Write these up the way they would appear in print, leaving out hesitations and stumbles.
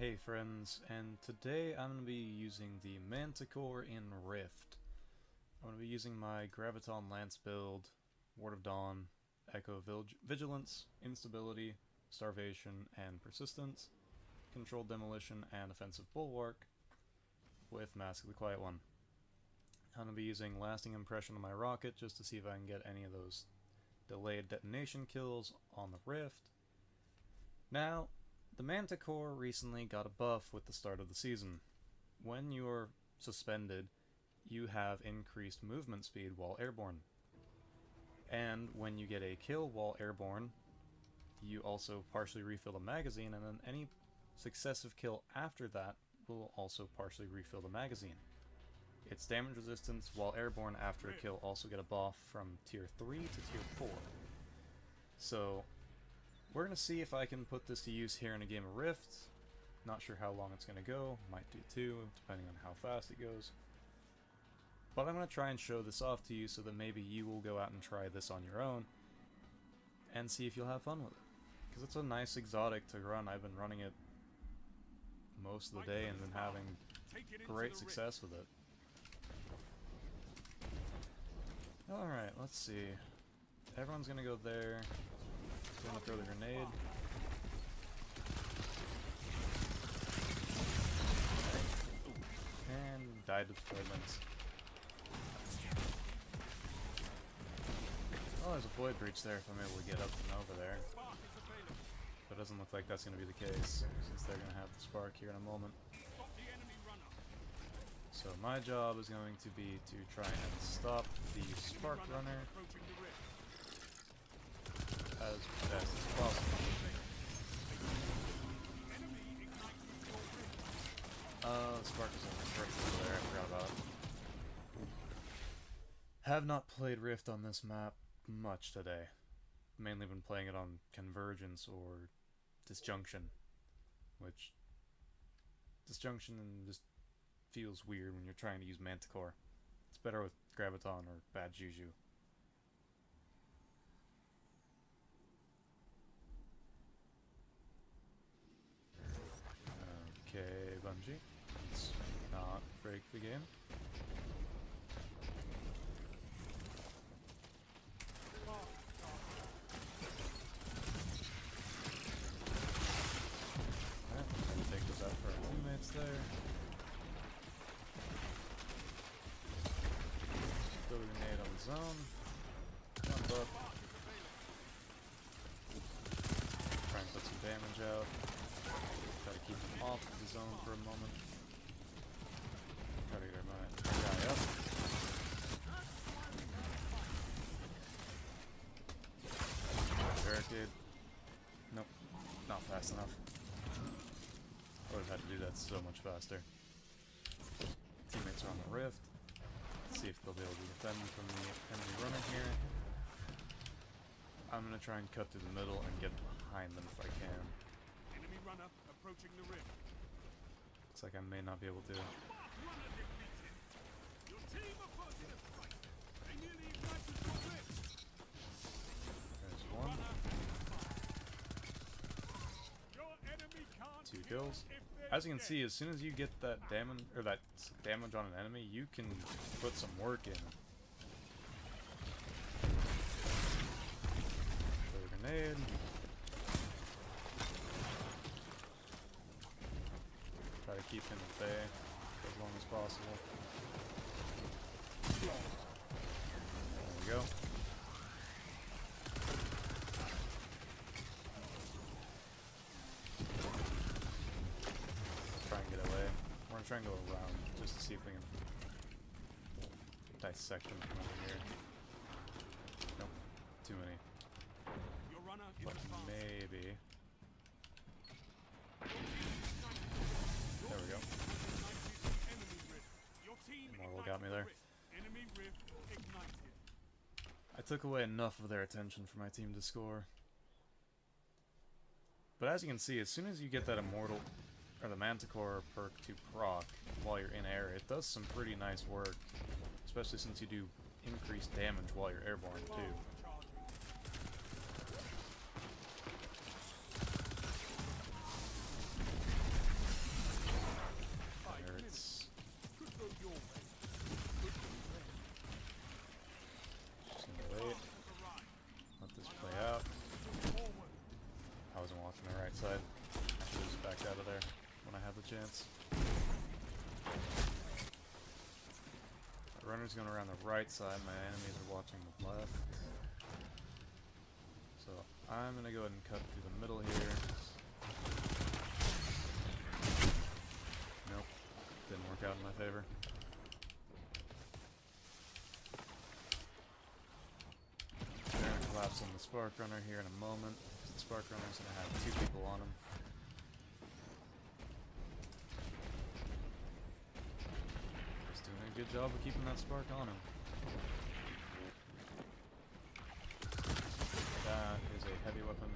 Hey friends, and today I'm going to be using the Manticore in Rift. I'm going to be using my Graviton Lance build, Ward of Dawn, Echo Vigilance, Instability, Starvation, and Persistence, Controlled Demolition, and Offensive Bulwark, with Mask of the Quiet One. I'm going to be using Lasting Impression on my rocket just to see if I can get any of those delayed detonation kills on the Rift. Now, the Manticore recently got a buff with the start of the season. When you're suspended, you have increased movement speed while airborne. And when you get a kill while airborne, you also partially refill the magazine, and then any successive kill after that will also partially refill the magazine. Its damage resistance while airborne after a kill also get a buff from tier 3 to tier 4. So, we're going to see if I can put this to use here in a game of Rift. Not sure how long it's going to go. Might do 2, depending on how fast it goes. But I'm going to try and show this off to you so that maybe you will go out and try this on your own and see if you'll have fun with it. Because it's a nice exotic to run. I've been running it most of the day and been having great success with it. Alright, let's see. Everyone's going to go there. I'm gonna throw the grenade. And died to deployments. Oh, there's a void breach there if I'm able to get up and over there. But it doesn't look like that's gonna be the case, since they're gonna have the spark here in a moment. So my job is going to be to try and stop the spark runner as fast as possible. The spark is over there, I forgot about it. Have not played Rift on this map much today. Mainly been playing it on Convergence or Disjunction. Which, Disjunction just feels weird when you're trying to use Manticore. It's better with Graviton or Bad Juju. Okay, Bungie. Let's not break the game. Alright, I'm gonna take this out for our teammates there. Throw the grenade on the zone. Jump up. Try and put some damage out. Try to keep him off of the zone for a moment. Try to get our guy up. Barricade. Nope, not fast enough. I would have had to do that so much faster. Teammates are on the Rift. Let's see if they'll be able to defend from the enemy runner here. I'm going to try and cut through the middle and get behind them if I can. Enemy runner approaching the Rift. Looks like I may not be able to. Your team are put in a fight. They nearly ignited your Rift. There's one. Your enemy can't 2 kills. As you can see, as soon as you get that damage on an enemy, you can put some work in. Throw a grenade. Try to keep him at bay for as long as possible. There we go. Try and get away. We're gonna try and go around just to see if we can dissect him from over here. Nope, too many. Your runner is But advanced. maybe. There we go. Immortal got me there. Enemy Rift ignited. I took away enough of their attention for my team to score. But as you can see, as soon as you get that Immortal, or the Manticore perk to proc while you're in air, it does some pretty nice work. Especially since you do increased damage while you're airborne too. right side. I should have just backed out of there when I had the chance. The runner's going around the right side, my enemies are watching the left. So I'm gonna go ahead and cut through the middle here. Nope, didn't work out in my favor. They're gonna collapse on the Spark Runner here in a moment. The Spark Runner's gonna have 2 people on him. Just doing a good job of keeping that Spark on him. That is a heavy weapon.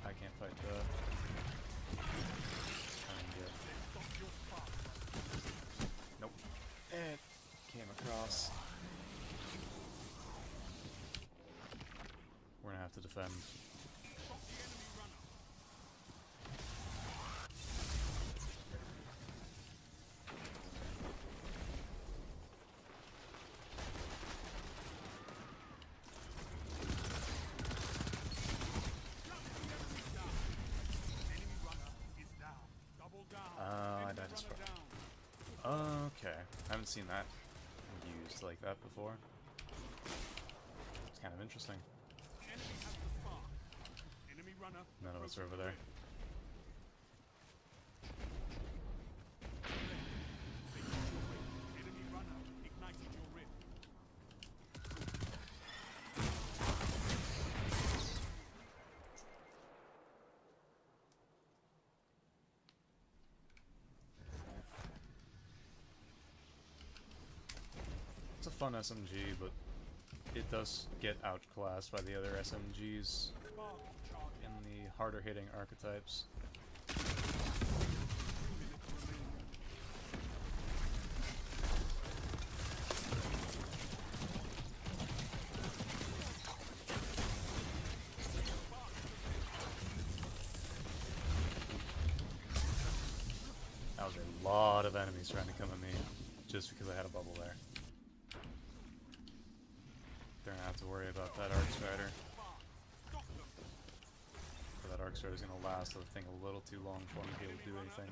I can't fight that. Nope. It came across. We're gonna have to defend. I died as well. Okay. I haven't seen that used like that before. It's kind of interesting. None of us are over there. It's a fun SMG, but it does get outclassed by the other SMGs in the harder hitting archetypes. That was a lot of enemies trying to come at me just because I had a bubble there. Don't have to worry about that Arc Strider. That Arc Strider is going to last the thing a little too long for me to be able to do anything.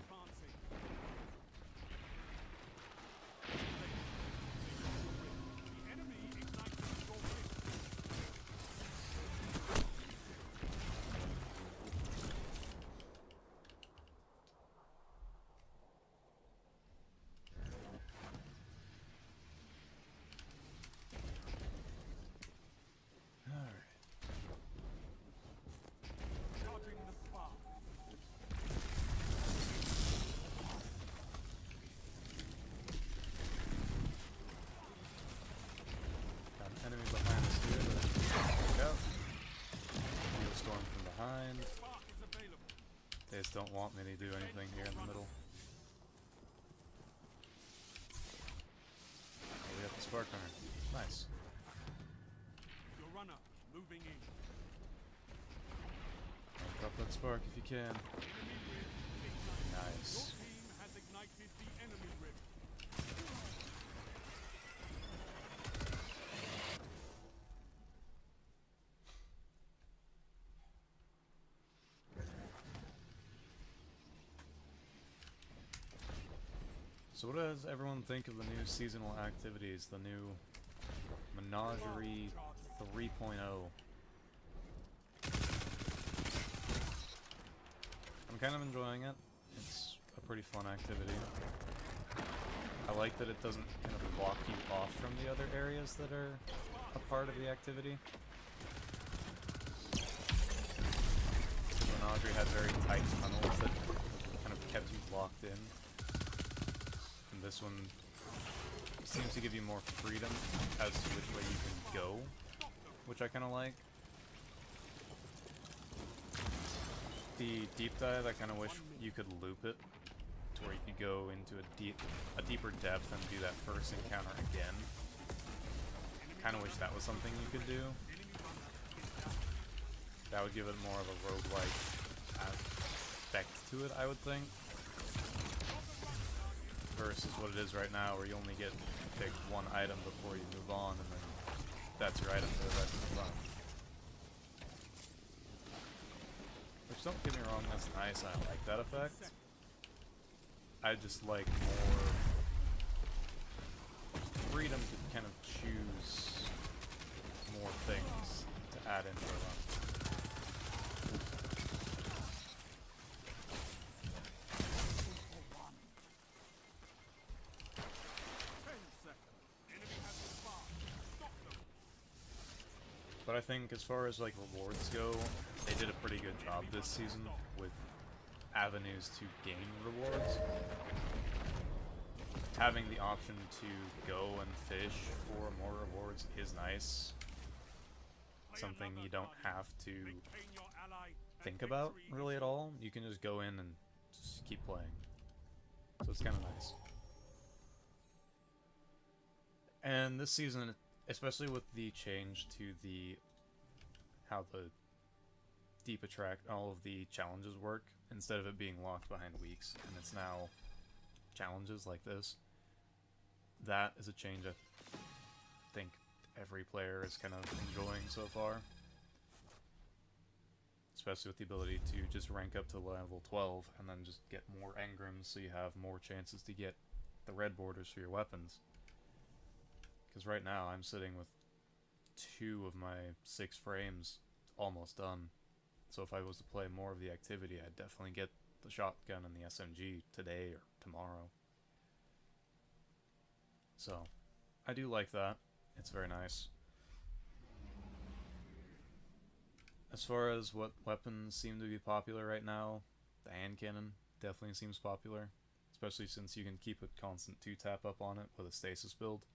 Enemy behind us here, look out. Heal storm from behind. They just don't want me to do anything here in the middle. Oh, we have the Spark Runner. Nice. Your runner moving in. Drop that spark if you can. Nice. Your team has ignited the enemy rib. So what does everyone think of the new seasonal activities, the new Menagerie 3.0? I'm kind of enjoying it. It's a pretty fun activity. I like that it doesn't kind of block you off from the other areas that are a part of the activity. The Menagerie had very tight tunnels that kind of kept you locked in. And this one seems to give you more freedom as to which way you can go, which I kind of like. The deep dive, I kind of wish you could loop it to where you could go into a deeper depth and do that first encounter again. Kind of wish that was something you could do. That would give it more of a roguelike aspect to it, I would think. Versus what it is right now, where you only get to pick one item before you move on, and then that's your item for the rest of the run. Which don't get me wrong, that's nice, I like that effect. I just like more freedom to kind of choose more things to add into a run. But I think as far as like rewards go, they did a pretty good job this season with avenues to gain rewards. Having the option to go and fish for more rewards is nice. Something you don't have to think about really at all. You can just go in and just keep playing. So it's kind of nice. And this season, especially with the change to the how the deep attract all of the challenges work, instead of it being locked behind weeks, and it's now challenges like this. That is a change I think every player is kind of enjoying so far. Especially with the ability to just rank up to level 12 and then just get more engrams so you have more chances to get the red borders for your weapons. Because right now I'm sitting with 2 of my 6 frames almost done. So if I was to play more of the activity, I'd definitely get the shotgun and the SMG today or tomorrow. So, I do like that. It's very nice. As far as what weapons seem to be popular right now, the hand cannon definitely seems popular. Especially since you can keep a constant 2-tap up on it with a stasis build.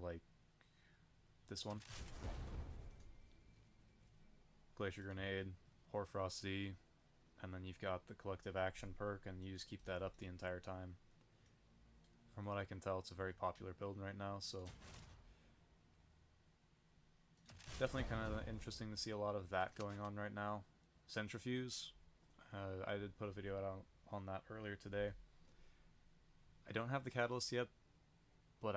Like this one. Glacier Grenade, Hoarfrost Z, and then you've got the Collective Action perk, and you just keep that up the entire time. From what I can tell, it's a very popular build right now, so definitely kind of interesting to see a lot of that going on right now. Centrifuge, I did put a video out on that earlier today. I don't have the catalyst yet, but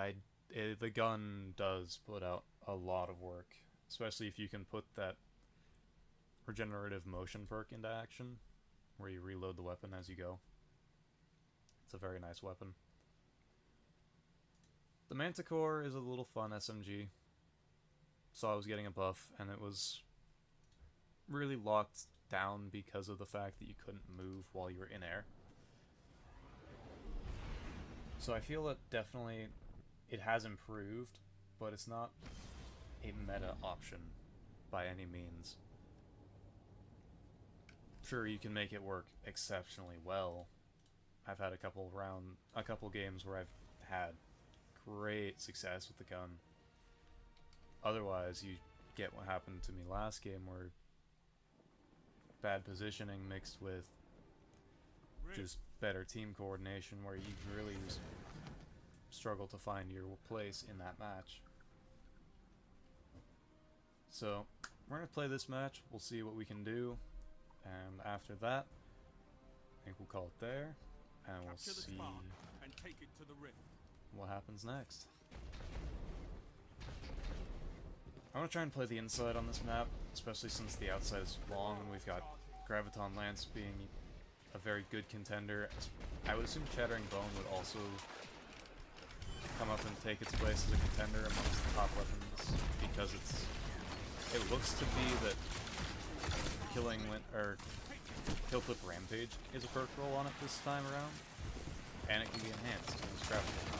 the gun does put out a lot of work, especially if you can put that regenerative motion perk into action, where you reload the weapon as you go. It's a very nice weapon. The Manticore is a little fun SMG. Saw I was getting a buff, and it was really locked down because of the fact that you couldn't move while you were in air. So I feel that definitely it has improved, but it's not a meta option by any means. Sure, you can make it work exceptionally well. I've had a couple games where I've had great success with the gun. Otherwise, you get what happened to me last game, where bad positioning mixed with just better team coordination, where you really struggle to find your place in that match. So, we're going to play this match, we'll see what we can do, and after that, I think we'll call it there, and we'll see what happens next. I'm going to try and play the inside on this map, especially since the outside is long, and we've got Graviton Lance being a very good contender. I would assume Shattering Bone would also come up and take its place as a contender amongst the top weapons, because it looks to be that Kill Clip Rampage is a perk roll on it this time around, and it can be enhanced in this graphical.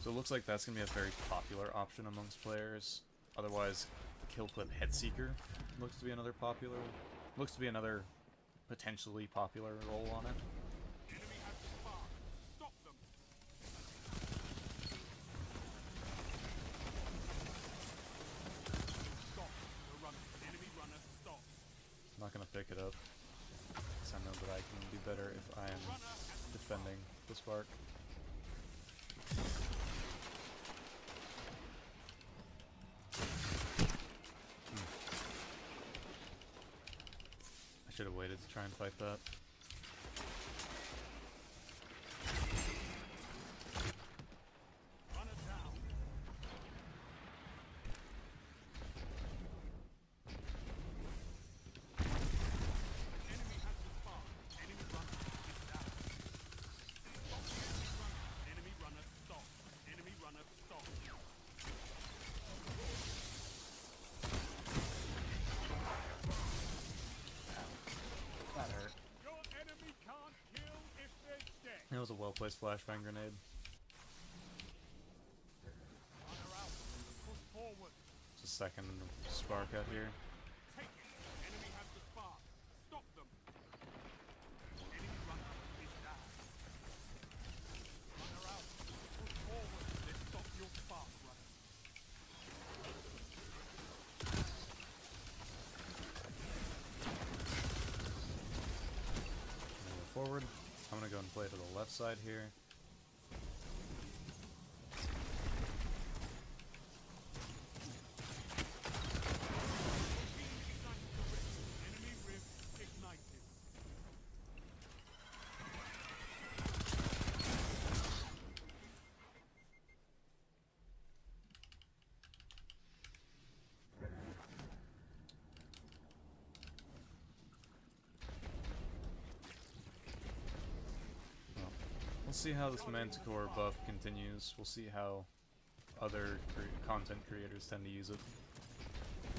So it looks like that's going to be a very popular option amongst players. Otherwise, Kill Clip Headseeker looks to be another potentially popular role on it. I'm not going to pick it up, because I know that I can do better if I am defending the Spark. I should have waited to try and fight that. It was a well-placed flashbang grenade. Runner out. Push forward. Just a second spark out here. Take it. Enemy has the spark. Stop them. Enemy runner is down. Runner out. Push forward. Let's stop your spark, runner. Move forward. I'm gonna go and play to the left side here. Enemy rift ignited. We'll see how this Manticore buff continues. We'll see how other content creators tend to use it.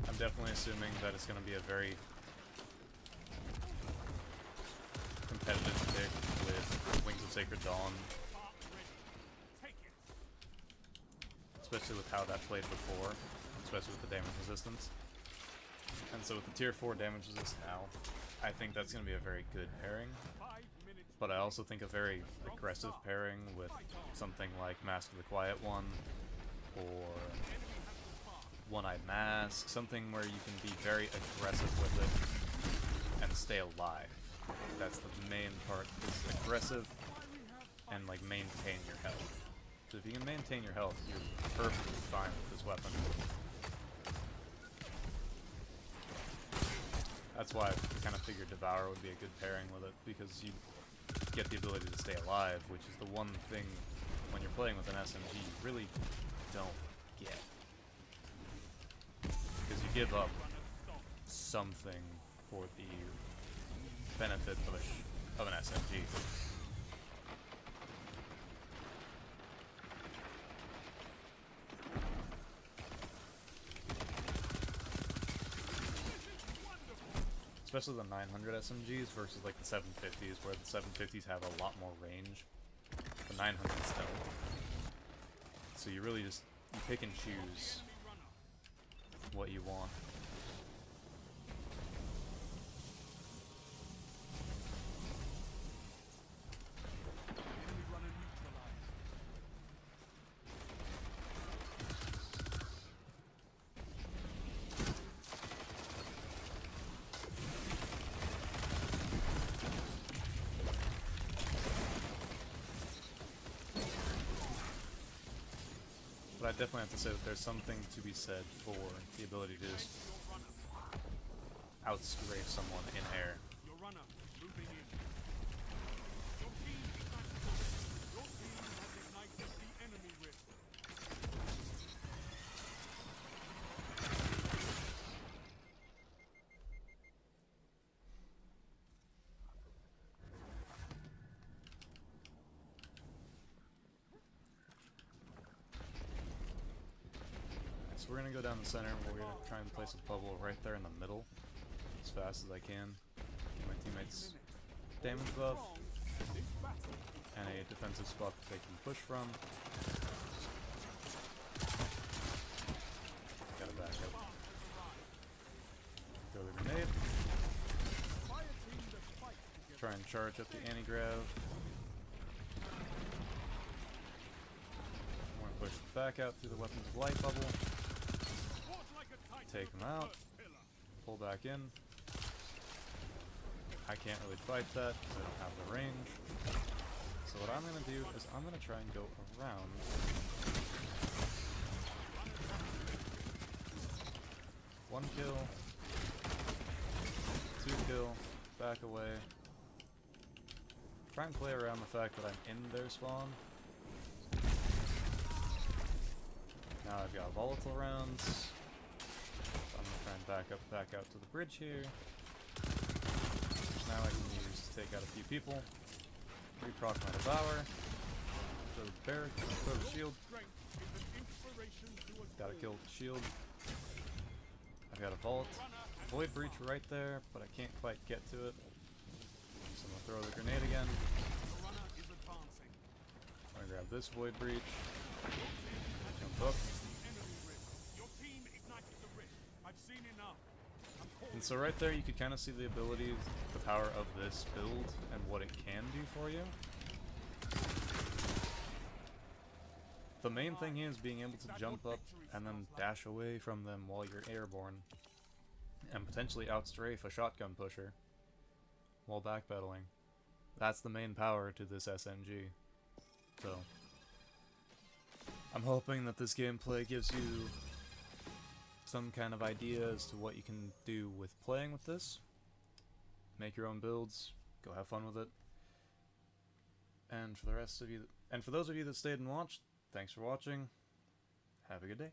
I'm definitely assuming that it's going to be a very competitive pick with Wings of Sacred Dawn, Spark ready. Take it. especially with how that played before, especially with the damage resistance. And so with the tier 4 damage resist now, I think that's going to be a very good pairing. 5 minutes. But I also think a very aggressive pairing with something like Mask of the Quiet One, or Enemy has the spark. One-Eyed Mask, something where you can be very aggressive with it and stay alive. That's the main part, is aggressive and like maintain your health. Because if you can maintain your health, you're perfectly fine with this weapon. That's why I kind of figured Devour would be a good pairing with it, because you get the ability to stay alive, which is the one thing when you're playing with an SMG you really don't get. Because you give up something for the benefit of an SMG. Especially the 900 SMGs versus like the 750s, where the 750s have a lot more range. The 900s don't. So you really just, you pick and choose what you want. Enemy runner neutralized. But I definitely have to say that there's something to be said for the ability to just Your runner. outstrafe someone in air. Your runner moving in. Your team is tactical. Your team has ignited the enemy rift. So we're gonna go down the center, and we're gonna try and place a bubble right there in the middle, as fast as I can. Give my teammates damage buff, This battle. and a defensive spot that they can push from. Gotta back up. Throw the grenade. Fire team that fight together. Try and charge up the anti-grav. I'm gonna push back out through the weapons of light bubble. Fought like a titan Take with them the out. first pillar. Pull back in. I can't really fight that because I don't have the range. So what I'm gonna do is I'm gonna try and go around. One kill. Two kill. Back away. Try and play around the fact that I'm in their spawn. Now I've got volatile rounds. So I'm gonna try and back out to the bridge here. Now I can use to take out a few people. Reproc my Devour. Throw the barrack, throw the shield. Strength is an inspiration to us Gotta all. kill the shield. I've got a vault. Void breach right there, but I can't quite get to it. So I'm gonna throw the grenade again. The runner is advancing. grab this Void Breach, jump up. Your team ignited the rift. I've seen enough. And so right there you could kind of see the ability, the power of this build, and what it can do for you. The main thing is being able to jump up and then dash away from them while you're airborne, and potentially outstrafe a shotgun pusher while backpedaling. That's the main power to this SMG. So, I'm hoping that this gameplay gives you some kind of idea as to what you can do with playing with this. Make your own builds, go have fun with it. And for the rest of you, and for those of you that stayed and watched, thanks for watching. Have a good day.